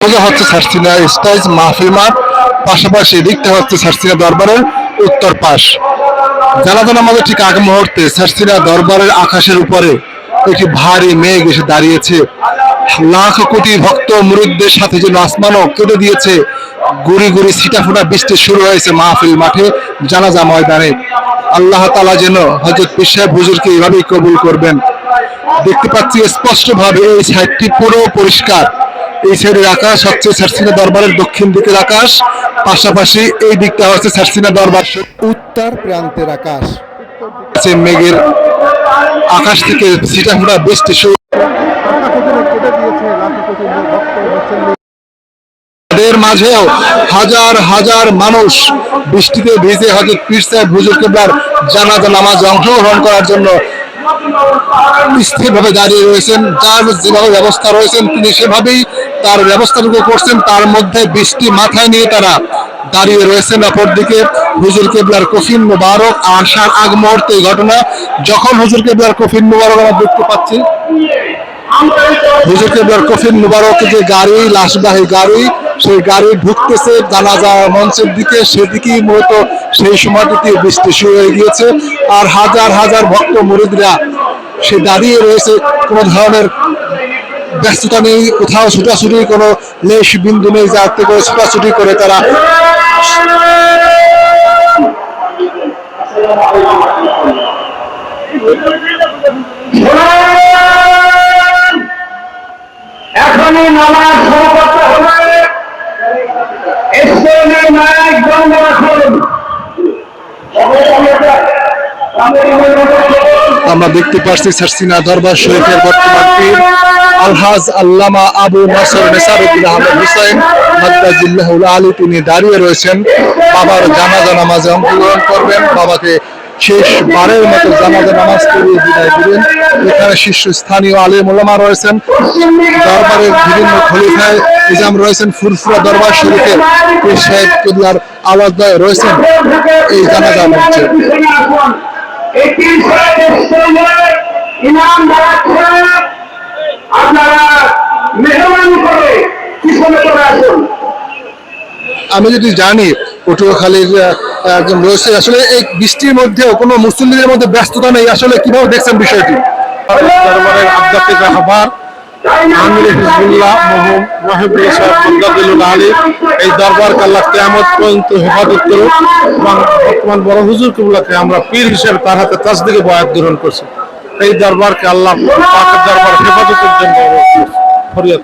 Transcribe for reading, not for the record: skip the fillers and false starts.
হচ্ছে Sarcina stage মাহফিল মাঠ, পাশাপাশি দেখতে হচ্ছে সার্সিনা দরবারের উত্তর পাশ। জানাজান আমাদের ঠিক আগ মুহূর্তে সার্সিনা দরবারের আকাশের উপরে একটি ভারী মেঘ এসে দাঁড়িয়েছে। লাখ কোটি ভক্ত মুরিদদের সাথে যেন আসমানও কেঁদে দিয়েছে। গুড়ি গুড়ি ছিটাফোঁটা বৃষ্টি শুরু হয়েছে মাহফিল মাঠে, জানাজা ময়দানে। আল্লাহ তাআলা যেন হযরত পীর সাহেব হুজুরকে এভাবেই কবুল করবেন। দেখতে পাচ্ছি স্পষ্ট ভাবে এই সাইডটি পুরো পরিষ্কার। এই সাইডের আকাশ হচ্ছে সার্সিনা দরবারের দক্ষিণ দিকের আকাশ, পাশাপাশি এই দিকটা হচ্ছে সার্সিনা দরবার উত্তর প্রান্তের আকাশ। মেঘের আকাশ থেকে ছিটাফোঁটা বৃষ্টি শুরু। এর মাঝেও হাজার হাজার মানুষ বৃষ্টিতে ভিজে হযরত পীর সাহেব হুজুর কিবলার জানাজা নামাজে অংশগ্রহণ করার জন্য স্থিরভাবে দাঁড়িয়ে রয়েছেন। যার যেভাবে ব্যবস্থা রয়েছেন তিনি সেভাবেই তার ব্যবস্থাটুকু করছেন। তার মধ্যে বৃষ্টি মাথায় নিয়ে তারা দাঁড়িয়ে রয়েছেন। অপরদিকে হুজুর কিবলার কফিন মুবারক আসার আগ মুহূর্তে ঘটনা, যখন হুজুর কিবলার কফিন মুবারক আমরা দেখতে পাচ্ছি, হুজুর কিবলার কফিন মুবারক যে গাড়ি, লাশবাহী গাড়ি, সেই গাড়ি ঢুকতেছে জানাজা মঞ্চের দিকে, সেদিকেই মূলত সেই সময়টিতে বৃষ্টি শুরু হয়ে গিয়েছে। আর হাজার হাজার ভক্ত মুরিদরা সে দাঁড়িয়ে রয়েছে। কোনো ধরনের ব্যস্ততা নেই, কোথাও ছুটাছুটি কোনো লেশ বিন্দু নেই, যাতে করে ছুটাছুটি করে তারা এখনই নামাজ শুরু করতে হবে। ইসলামের মাইক বন্ধ রাখুন। আমরা দেখতে পাচ্ছি সার্সিনা দরবার শরীফের বর্তমান পীর আলহাজ আল্লামা আবু নসর নেসারউদ্দিন আহমেদ হুসাইন মাদ্দাজিল্লাহুল আলী, তিনি দাঁড়িয়ে রয়েছেন। বাবার জানাজা নামাজে অংশগ্রহণ করবেন, বাবাকে শেষবারের মতো জানাজা নামাজ পড়িয়ে বিদায় দিবেন। এখানে শীর্ষস্থানীয় আলেম ওলামা রয়েছেন, দরবারের বিভিন্ন খলিফায়ে নিজাম রয়েছেন, ফুরফুরা দরবার শরীফের পীর সাহেব কিবলার আওয়াজদায় রয়েছেন এই জানাজা মঞ্চে। আমি যদি জানি পটুয়াখালীর একজন রয়েছে, আসলে এই বৃষ্টির মধ্যেও কোনো মুসলিমদের মধ্যে ব্যস্ততা নেই, আসলে কিভাবে দেখছেন বিষয়টি? দরবারের আধ্যাত্মিক রাহবার আমির হিজবুল্লাহ মহিবুল সাহেব মাদ্দাজিল্লাহুল আলী এই দরবারকে আল্লাহ কিয়ামত পর্যন্ত হেফাজত করুক, এবং বর্তমান বড় হুজুর কিবলাকে আমরা পীর হিসেবে তার হাতে তাসদিকে বয়াত গ্রহণ করছি। এই দরবারকে আল্লাহ পাকের দরবার হেফাজতের জন্য ফরিয়াদ।